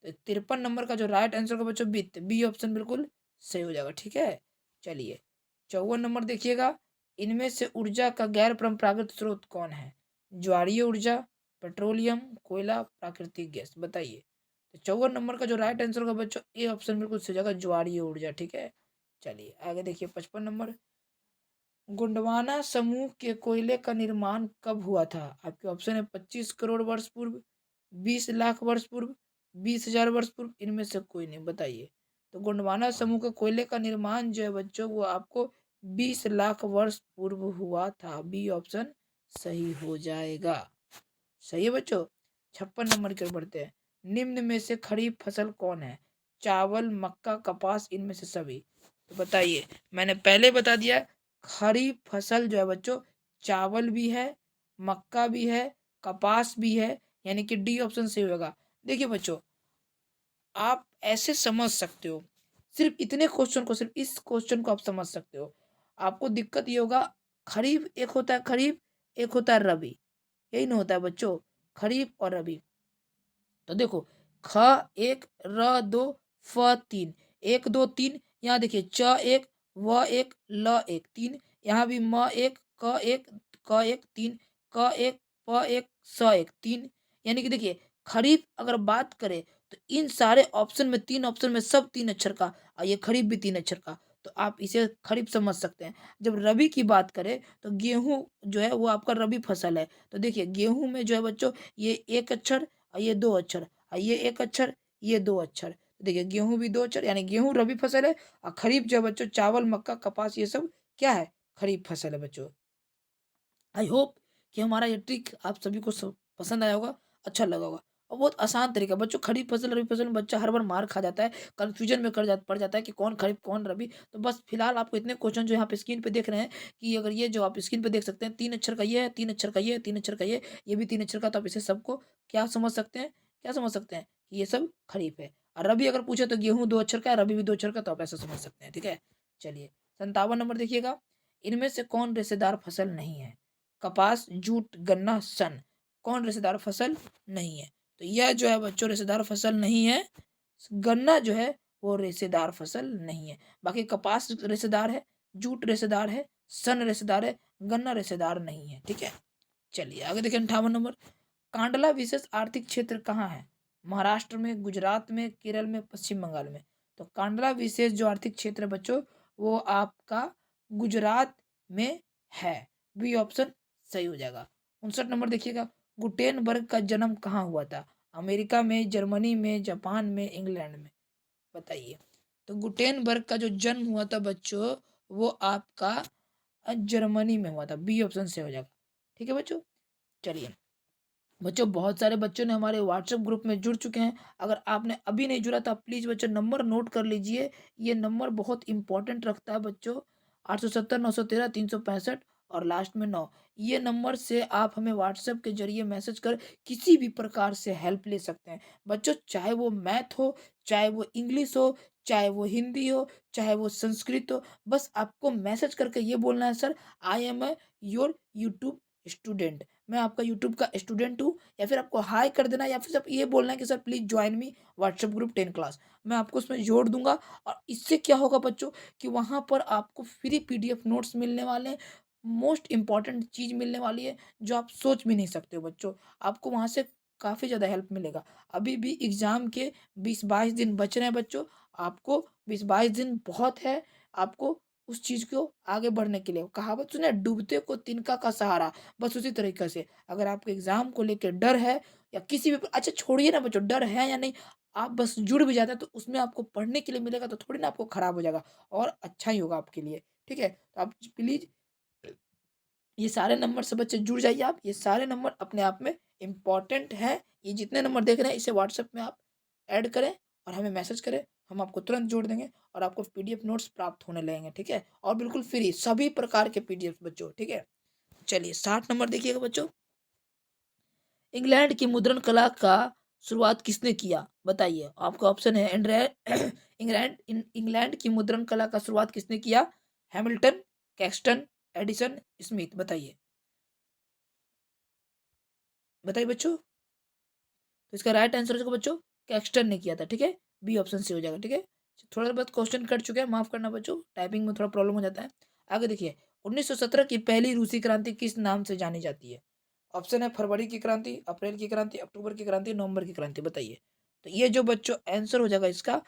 तो 53 नंबर का जो राइट आंसर का बच्चों वित्त, बी ऑप्शन बिल्कुल सही हो जाएगा। ठीक है, चलिए 54 नंबर देखिएगा, इनमें से ऊर्जा का गैर परंपरागत स्रोत कौन है। ज्वारीय ऊर्जा, पेट्रोलियम, कोयला, प्राकृतिक गैस, बताइए। तो 54 नंबर का जो राइट आंसर का बच्चों ए ऑप्शन बिल्कुल सही हो जाएगा, ज्वारीय ऊर्जा। ठीक है, चलिए आगे देखिए 55 नंबर, गोंडवाना समूह के कोयले का निर्माण कब हुआ था। आपके ऑप्शन है 25 करोड़ वर्ष पूर्व, 20 लाख वर्ष पूर्व, 20,000 वर्ष पूर्व, इनमें से कोई नहीं, बताइए। तो गोंडवाना समूह के कोयले का निर्माण जो है बच्चों वो आपको 20 लाख वर्ष पूर्व हुआ था, बी ऑप्शन सही हो जाएगा। सही है बच्चों, 56 नंबर की ओर बढ़ते हैं, निम्न में से खरीफ फसल कौन है। चावल, मक्का, कपास, इनमें से सभी, तो बताइए। मैंने पहले बता दिया खरीफ फसल जो है बच्चों चावल भी है, मक्का भी है, कपास भी है, यानी कि डी ऑप्शन सही होगा। देखिए बच्चों आप ऐसे समझ सकते हो, सिर्फ इतने क्वेश्चन को, सिर्फ इस क्वेश्चन को आप समझ सकते हो। आपको दिक्कत ये होगा, खरीफ एक होता है खरीफ, एक होता है रबी, यही नहीं होता है बच्चों, खरीफ और रबी। तो देखो ख एक, र दो, फ तीन, एक दो तीन, यहाँ देखिए च एक, व एक, ल एक, तीन, यहाँ भी म एक, क एक, क एक, तीन, क एक, प एक, स एक, तीन, यानी कि देखिए खरीफ अगर बात करें तो इन सारे ऑप्शन में, तीन ऑप्शन में सब तीन अक्षर का, और ये खरीफ भी तीन अक्षर का, तो आप इसे खरीफ समझ सकते हैं। जब रबी की बात करें तो गेहूं जो है वो आपका रबी फसल है। तो देखिए गेहूं में जो है बच्चों ये एक अक्षर और ये दो अक्षर, और ये एक अक्षर, ये दो अक्षर, देखिए गेहूं भी दो अक्षर, यानी गेहूं रबी फसल है। और खरीफ जो है बच्चों चावल, मक्का, कपास, ये सब क्या है, खरीफ फसल है बच्चों। आई होप कि हमारा ये ट्रिक आप सभी को पसंद आया होगा, अच्छा लगा होगा। और बहुत आसान तरीका बच्चों, खरीफ फसल रबी फसल में बच्चा हर बार मार खा जाता है, कंफ्यूजन में पड़ जाता है कि कौन खरीफ कौन रबी। तो बस फिलहाल आपको इतने क्वेश्चन जो यहाँ पे स्क्रीन पे देख रहे हैं, कि अगर ये जो आप स्क्रीन पे देख सकते हैं, तीन अक्षर का ये है, तीन अक्षर का ये है, तीन अक्षर का ये भी तीन अक्षर का, तो आप इसे सबको क्या समझ सकते हैं, क्या समझ सकते हैं कि ये सब खरीफ है। और रबी अगर पूछे तो गेहूं दो अक्षर का है, रबी भी दो अक्षर का, तो आप ऐसा समझ सकते हैं। ठीक है, चलिए 57 नंबर देखिएगा, इनमें से कौन रेशेदार फसल नहीं है। कपास, जूट, गन्ना, सन, कौन रेशेदार फसल नहीं है। तो यह जो है बच्चों रेशेदार फसल नहीं है, गन्ना जो है वो रेशेदार फसल नहीं है। बाकी कपास रेशेदार है, जूट रेशेदार है, सन रेशेदार है, गन्ना रेशेदार नहीं है। ठीक है, चलिए आगे देखिए 58 नंबर, कांडला विशेष आर्थिक क्षेत्र कहाँ है। महाराष्ट्र में, गुजरात में, केरल में, पश्चिम बंगाल में। तो कांडला विशेष जो आर्थिक क्षेत्र है बच्चों वो आपका गुजरात में है। बी ऑप्शन सही हो जाएगा। 59 नंबर देखिएगा, गुटेनबर्ग का जन्म कहाँ हुआ था? अमेरिका में, जर्मनी में, जापान में, इंग्लैंड में? बताइए। तो गुटेनबर्ग का जो जन्म हुआ था बच्चों, वो आपका जर्मनी में हुआ था। बी ऑप्शन से हो जाएगा। ठीक है बच्चों। चलिए बच्चों, बहुत सारे बच्चों ने हमारे व्हाट्सएप ग्रुप में जुड़ चुके हैं। अगर आपने अभी नहीं जुड़ा तो प्लीज़ बच्चों नंबर नोट कर लीजिए। ये नंबर बहुत इंपॉर्टेंट रखता है बच्चों। 870 913 365 और लास्ट में 9। ये नंबर से आप हमें व्हाट्सएप के जरिए मैसेज कर किसी भी प्रकार से हेल्प ले सकते हैं बच्चों। चाहे वो मैथ हो, चाहे वो इंग्लिश हो, चाहे वो हिंदी हो, चाहे वो संस्कृत हो। बस आपको मैसेज करके ये बोलना है, sir I am a your YouTube student, मैं आपका यूट्यूब का स्टूडेंट हूँ। या फिर आपको हाई कर देना, या फिर सब ये बोलना है कि sir please join me WhatsApp group 10 class. मैं आपको उसमें जोड़ दूंगा। और इससे क्या होगा बच्चों कि वहाँ पर आपको फ्री पीडीएफ नोट्स मिलने वाले हैं। मोस्ट इंपॉर्टेंट चीज़ मिलने वाली है जो आप सोच भी नहीं सकते हो बच्चों। आपको वहाँ से काफ़ी ज़्यादा हेल्प मिलेगा। अभी भी एग्ज़ाम के 20-22 दिन बच रहे हैं बच्चों। आपको 20-22 दिन बहुत है। आपको उस चीज़ को आगे बढ़ने के लिए, कहावत सुने, डूबते को तिनका का सहारा। बस उसी तरीके से अगर आपको एग्ज़ाम को लेके डर है, या किसी भी, अच्छा छोड़िए ना बच्चों डर है या नहीं, आप बस जुड़ भी जाते हैं तो उसमें आपको पढ़ने के लिए मिलेगा, तो थोड़ी ना आपको खराब हो जाएगा और अच्छा ही होगा आपके लिए। ठीक है? तो आप प्लीज़ ये सारे नंबर से बच्चे जुड़ जाइए आप। ये सारे नंबर अपने आप में इम्पॉर्टेंट हैं। ये जितने नंबर देख रहे हैं इसे व्हाट्सएप में आप ऐड करें और हमें मैसेज करें। हम आपको तुरंत जोड़ देंगे और आपको पीडीएफ नोट्स प्राप्त होने लगेंगे। ठीक है? और बिल्कुल फ्री सभी प्रकार के पीडीएफ बच्चों। ठीक है? चलिए 60 नंबर देखिएगा बच्चों। इंग्लैंड की मुद्रण कला का शुरुआत किसने किया? बताइए। आपका ऑप्शन है इंग्लैंड की मुद्रण कला का शुरुआत किसने किया? Hamilton, Caxton, Edison, Smith? बताइए। बताइए बच्चों। तो इसका राइट आंसर होगा बच्चों कैक्सटन ने किया था। ठीक है? बी ऑप्शन से हो जाएगा। ठीक है? थोड़ा बहुत क्वेश्चन कट चुके हैं, माफ करना बच्चों, टाइपिंग में थोड़ा प्रॉब्लम हो जाता है। आगे देखिए, 1917 की पहली रूसी क्रांति किस नाम से जानी जाती है? ऑप्शन है फरवरी की क्रांति, अप्रैल की क्रांति, अक्टूबर की क्रांति, नवंबर की क्रांति? बताइए। तो ये जो बच्चों आंसर हो जाएगा इसका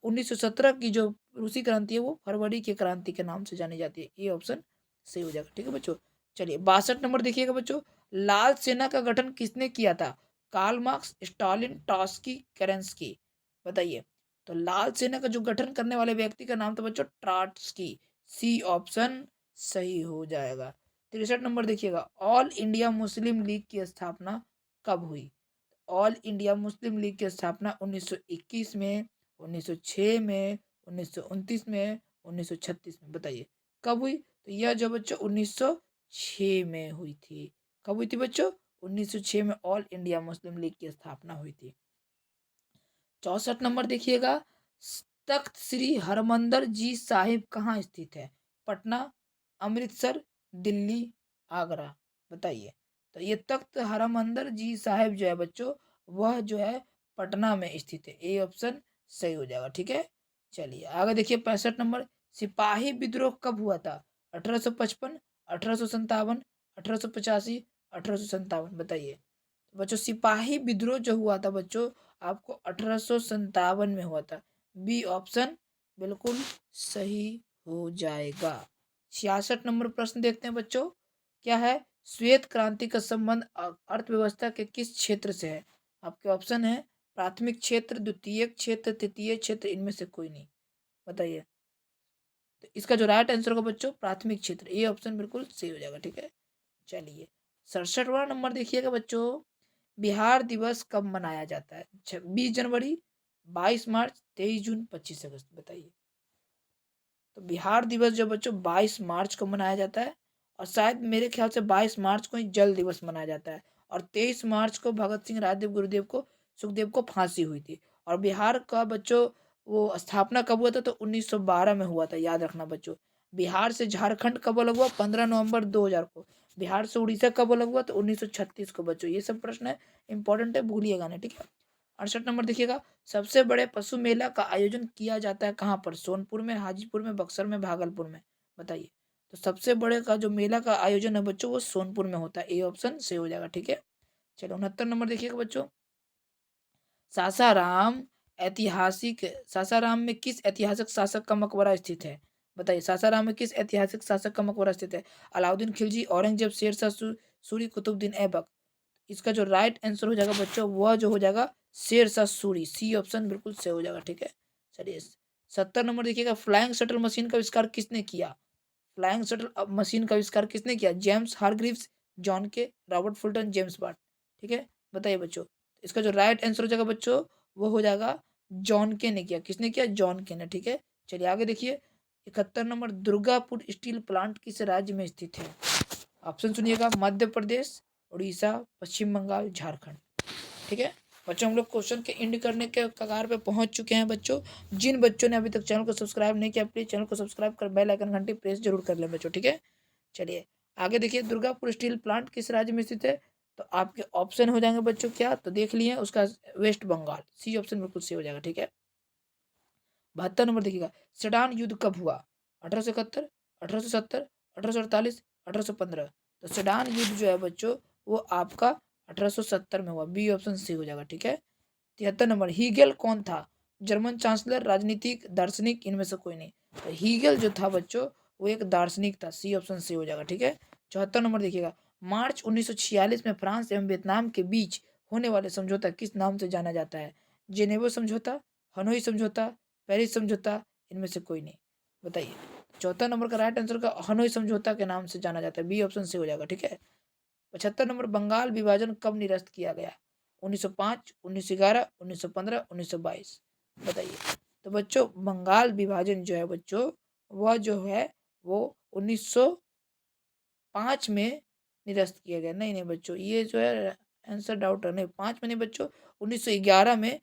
1917 की जो रूसी क्रांति है वो फरवरी की क्रांति के नाम से जानी जाती है। ये ऑप्शन सही हो जाएगा। ठीक है बच्चों। चलिए 62 नंबर देखिएगा बच्चों। लाल सेना का गठन किसने किया था? Karl Marx, Stalin, Trotsky, Kerensky? बताइए। तो लाल सेना का जो गठन करने वाले व्यक्ति का नाम था बच्चों ट्रॉट्स्की। सी ऑप्शन सही हो जाएगा। 63 नंबर देखिएगा। ऑल इंडिया मुस्लिम लीग की स्थापना कब हुई? ऑल इंडिया मुस्लिम लीग की स्थापना 1921 में, 1906 में, 1929 में, 1936 में? बताइए कब हुई? तो यह जो बच्चों 1906 में हुई थी। कब हुई थी बच्चों? 1906 में ऑल इंडिया मुस्लिम लीग की स्थापना हुई थी। 64 नंबर देखिएगा। तख्त श्री हरमंदर जी साहिब कहाँ स्थित है? पटना, अमृतसर, दिल्ली, आगरा? बताइए। तो ये तख्त हरमंदर जी साहिब जो है बच्चों, वह जो है पटना में स्थित है। ए ऑप्शन सही हो जाएगा। ठीक है? चलिए आगे देखिए 65 नंबर। सिपाही विद्रोह कब हुआ था? 1855, 1857, 1885, 1857? बताइए। बच्चों सिपाही विद्रोह जो हुआ था बच्चों आपको 1857 में हुआ था। बी ऑप्शन बिल्कुल सही हो जाएगा। 66 नंबर प्रश्न देखते हैं बच्चों। क्या है? श्वेत क्रांति का संबंध अर्थव्यवस्था के किस क्षेत्र से है? आपके ऑप्शन है प्राथमिक क्षेत्र, द्वितीय क्षेत्र, तृतीय क्षेत्र, इनमें से कोई नहीं? बताइए। तो इसका जो राइट आंसर होगा बच्चों प्राथमिक क्षेत्र। ये ऑप्शन बिल्कुल सही हो जाएगा। ठीक है? चलिए 67वां नंबर देखिएगा बच्चों। बिहार दिवस कब मनाया जाता है? 20 जनवरी, 22 मार्च, 23 जून, 25 अगस्त? बताइए। तो बिहार दिवस जो बच्चों 22 मार्च को मनाया जाता है। और शायद मेरे ख्याल से 22 मार्च को ही जल दिवस मनाया जाता है। और 23 मार्च को भगत सिंह, राजदेव, गुरुदेव को, सुखदेव को फांसी हुई थी। और बिहार का बच्चों वो स्थापना कब हुआ था? तो 1912 में हुआ था। याद रखना बच्चों। बिहार से झारखंड कब अलग हुआ? 15 नवंबर 2000 को। बिहार से उड़ीसा कब अलग हुआ? तो 1936 को। बच्चों ये सब प्रश्न है, इंपॉर्टेंट है, भूलिएगा नहीं। ठीक है? 68 नंबर देखिएगा। सबसे बड़े पशु मेला का आयोजन किया जाता है कहाँ पर? सोनपुर में, हाजीपुर में, बक्सर में, भागलपुर में? बताइए। तो सबसे बड़े का जो मेला का आयोजन है बच्चों वो सोनपुर में होता है। ए ऑप्शन सही हो जाएगा। ठीक है? चलो 69 नंबर देखिएगा बच्चों। सासाराम सासाराम में किस ऐतिहासिक शासक का मकबरा स्थित है? बताइए सासाराम में किस ऐतिहासिक शासक का मकबरा स्थित है? अलाउद्दीन खिलजी, औरंगजेब, शेरशाह सूरी, कुतुबुद्दीन ऐबक। इसका जो राइट आंसर हो जाएगा बच्चों वह जो हो जाएगा शेरशाह सूरी, सी ऑप्शन बिल्कुल सही हो जाएगा। ठीक है, चलिए 70 नंबर देखिएगा, फ्लाइंग शटल मशीन का आविष्कार किसने किया? फ्लाइंग शटल मशीन का आविष्कार किसने किया? जेम्स हारग्रीव्स, जॉन के, रॉबर्ट फुल्टन, जेम्स वाट। ठीक है, बताइए बच्चों। इसका जो राइट आंसर हो जाएगा बच्चों वो हो जाएगा जॉन के ने किया। किसने किया? जॉन के ने। ठीक है, चलिए आगे देखिए 71 नंबर, दुर्गापुर स्टील प्लांट किस राज्य में स्थित है? ऑप्शन सुनिएगा, मध्य प्रदेश, उड़ीसा, पश्चिम बंगाल, झारखंड। ठीक है बच्चों, हम लोग क्वेश्चन के एंड करने के कगार पे पहुंच चुके हैं बच्चों। जिन बच्चों ने अभी तक चैनल को सब्सक्राइब नहीं किया प्लीज चैनल को सब्सक्राइब कर बेल आइकन घंटी प्रेस जरूर कर लें बच्चों। ठीक है, चलिए आगे देखिए, दुर्गापुर स्टील प्लांट किस राज्य में स्थित है? तो आपके ऑप्शन हो जाएंगे बच्चों क्या, तो देख लिए उसका वेस्ट बंगाल, सी ऑप्शन बिल्कुल सही हो जाएगा। ठीक है, 72 नंबर देखिएगा, सेडान युद्ध कब हुआ? 1871, 1870, 1848, 1815। तो सेडान युद्ध जो है बच्चों वो आपका 1870 में हुआ, बी ऑप्शन सी हो जाएगा। ठीक है, 73 नंबर, हीगेल कौन था? जर्मन चांसलर, राजनीतिक, दार्शनिक, इनमें से कोई नहीं। तो हीगेल जो था बच्चों वो एक दार्शनिक था, सी ऑप्शन सी हो जाएगा। ठीक है, 74 नंबर देखिएगा, मार्च 1946 में फ्रांस एवं वियतनाम के बीच होने वाले समझौता किस नाम से जाना जाता है? जेनेवा समझौता, हनोई समझौता, पेरिस समझौता, इनमें से कोई नहीं। बताइए, 74 नंबर का राइट आंसर का हनोई समझौता के नाम से जाना जाता है, बी ऑप्शन से हो जाएगा। ठीक है, 75 नंबर, बंगाल विभाजन कब निरस्त किया गया? 1905, 1911, 1915, 1922। बताइए, तो बच्चों बंगाल विभाजन जो है बच्चों वह जो है वो 1905 में निरस्त किया गया। नहीं नहीं बच्चों, ये जो है आंसर डाउट है, नहीं 5 में नहीं बच्चों, 1911 में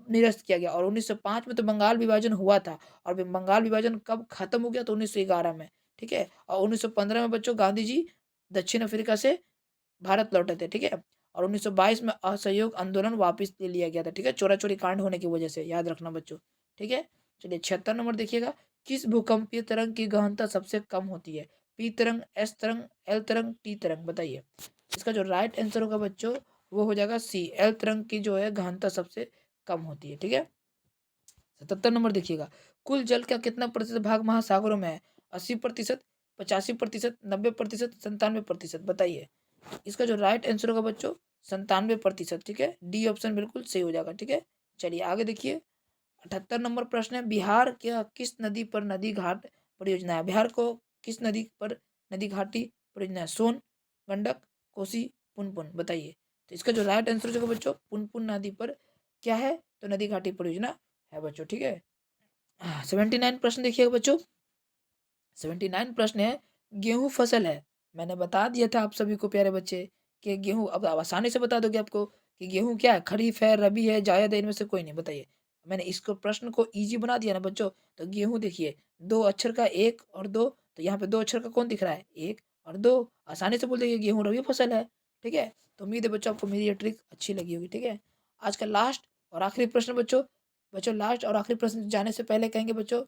निरस्त किया गया। और 1905 में तो बंगाल विभाजन हुआ था, और बंगाल विभाजन कब खत्म हो गया? तो 1911 में। ठीक है, और 1915 में बच्चों गांधी जी दक्षिण अफ्रीका से भारत लौटे थे। ठीक है, और 1922 में असहयोग आंदोलन वापस ले लिया गया था। ठीक है, चोरा चोरी कांड होने की वजह से, याद रखना बच्चों। ठीक है, चलिए 76 नंबर देखिएगा, किस भूकंपीय तरंग की गहनता सबसे कम होती है? पी तरंग, एस तरंग, एल तरंग, टी तरंग। बताइए, इसका जो राइट आंसर होगा बच्चों वो हो जाएगा सी, एल तरंग की जो है गहनता सबसे कम होती है। ठीक है, 77 नंबर देखिएगा, कुल जल का कितना प्रतिशत भाग महासागरों में है? 80%, 85%, 90%, 97%। बताइए, इसका जो राइट आंसर होगा बच्चों 97%। ठीक है, डी ऑप्शन बिल्कुल सही हो जाएगा। ठीक है, चलिए आगे देखिए 78 नंबर प्रश्न है, बिहार के किस नदी पर नदी घाट परियोजना है? बिहार को किस नदी पर नदी घाटी परियोजना है? सोन, गंडक, कोसी, पुनपुन। बताइए, तो इसका जो राइट आंसर होगा बच्चों पुनपुन नदी पर क्या है? तो नदी घाटी परियोजना है बच्चों। ठीक है, 79 प्रश्न देखिएगा बच्चों, 79 प्रश्न है, गेहूं फसल है। मैंने बता दिया था आप सभी को प्यारे बच्चे कि गेहूं, अब आप आसानी से बता दोगे आपको कि गेहूं क्या है, खरीफ है, रबी है, जायद है, इनमें से कोई नहीं। बताइए, मैंने इसको प्रश्न को इजी बना दिया ना बच्चों। तो गेहूं देखिए, दो अक्षर का एक और दो, तो यहाँ पे दो अक्षर का कौन दिख रहा है? एक और दो, आसानी से बोल देंगे गेहूं रबी फसल है। ठीक है, तो उम्मीद है बच्चों आपको मेरी ये ट्रिक अच्छी लगी होगी। ठीक है, आज का लास्ट और आखिरी प्रश्न बच्चों, लास्ट और आखिरी प्रश्न जाने से पहले कहेंगे बच्चों,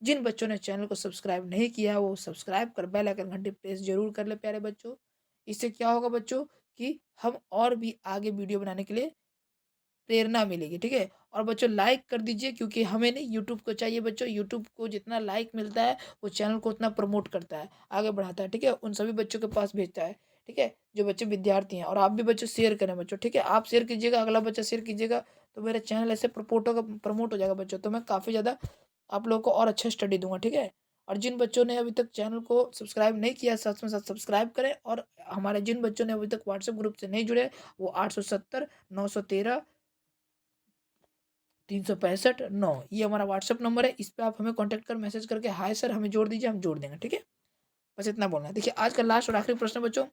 जिन बच्चों ने चैनल को सब्सक्राइब नहीं किया वो सब्सक्राइब कर बेल आइकन घंटी प्रेस जरूर कर ले प्यारे बच्चों। इससे क्या होगा बच्चों कि हम और भी आगे वीडियो बनाने के लिए प्रेरणा मिलेगी। ठीक है, और बच्चों लाइक कर दीजिए, क्योंकि हमें नहीं यूट्यूब को चाहिए बच्चों। यूट्यूब को जितना लाइक मिलता है वो चैनल को उतना प्रमोट करता है, आगे बढ़ाता है। ठीक है, उन सभी बच्चों के पास भेजता है। ठीक है, जो बच्चे विद्यार्थी हैं, और आप भी बच्चों शेयर करें बच्चों। ठीक है, आप शेयर कीजिएगा, अगला बच्चा शेयर कीजिएगा, तो मेरा चैनल ऐसे प्रमोट हो जाएगा बच्चों। तो मैं काफ़ी ज़्यादा आप लोगों को और अच्छा स्टडी दूंगा। ठीक है, और जिन बच्चों ने अभी तक चैनल को सब्सक्राइब नहीं किया साथ में साथ सब्सक्राइब करें, और हमारे जिन बच्चों ने अभी तक व्हाट्सएप ग्रुप से नहीं जुड़े वो 870 913 365 9, ये हमारा व्हाट्सअप नंबर है। इस पे आप हमें कांटेक्ट कर मैसेज करके हाय सर हमें जोड़ दीजिए, हम जोड़ देंगे। ठीक है, बस इतना बोलना है। देखिए, आज का लास्ट और आखिरी प्रश्न बच्चों,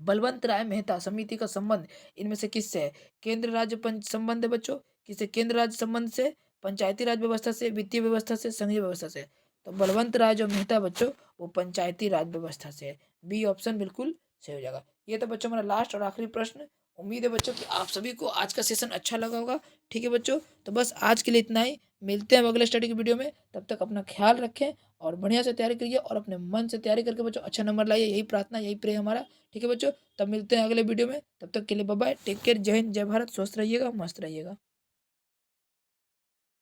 बलवंत राय मेहता समिति का संबंध इनमें से किससे है? केंद्र राज्य पंच संबंध है बच्चों, किसे? केंद्र राज्य संबंध से, पंचायती राज व्यवस्था से, वित्तीय व्यवस्था से, संघीय व्यवस्था से। तो बलवंत राय जो मेहता बच्चों वो पंचायती राज व्यवस्था से है, बी ऑप्शन बिल्कुल सही हो जाएगा। ये तो बच्चों हमारा लास्ट और आखिरी प्रश्न। उम्मीद है बच्चों कि आप सभी को आज का सेशन अच्छा लगा होगा। ठीक है बच्चों, तो बस आज के लिए इतना ही, मिलते हैं अगले स्टडी की वीडियो में। तब तक अपना ख्याल रखें और बढ़िया से तैयारी करिए, और अपने मन से तैयारी करके बच्चों अच्छा नंबर लाइए, यही प्रार्थना, यही प्रे हमारा। ठीक है बच्चों, तब मिलते हैं अगले वीडियो में, तब तक के लिए बाय बाय, टेक केयर, जय हिंद, जय भारत, स्वस्थ रहिएगा, मस्त रहिएगा।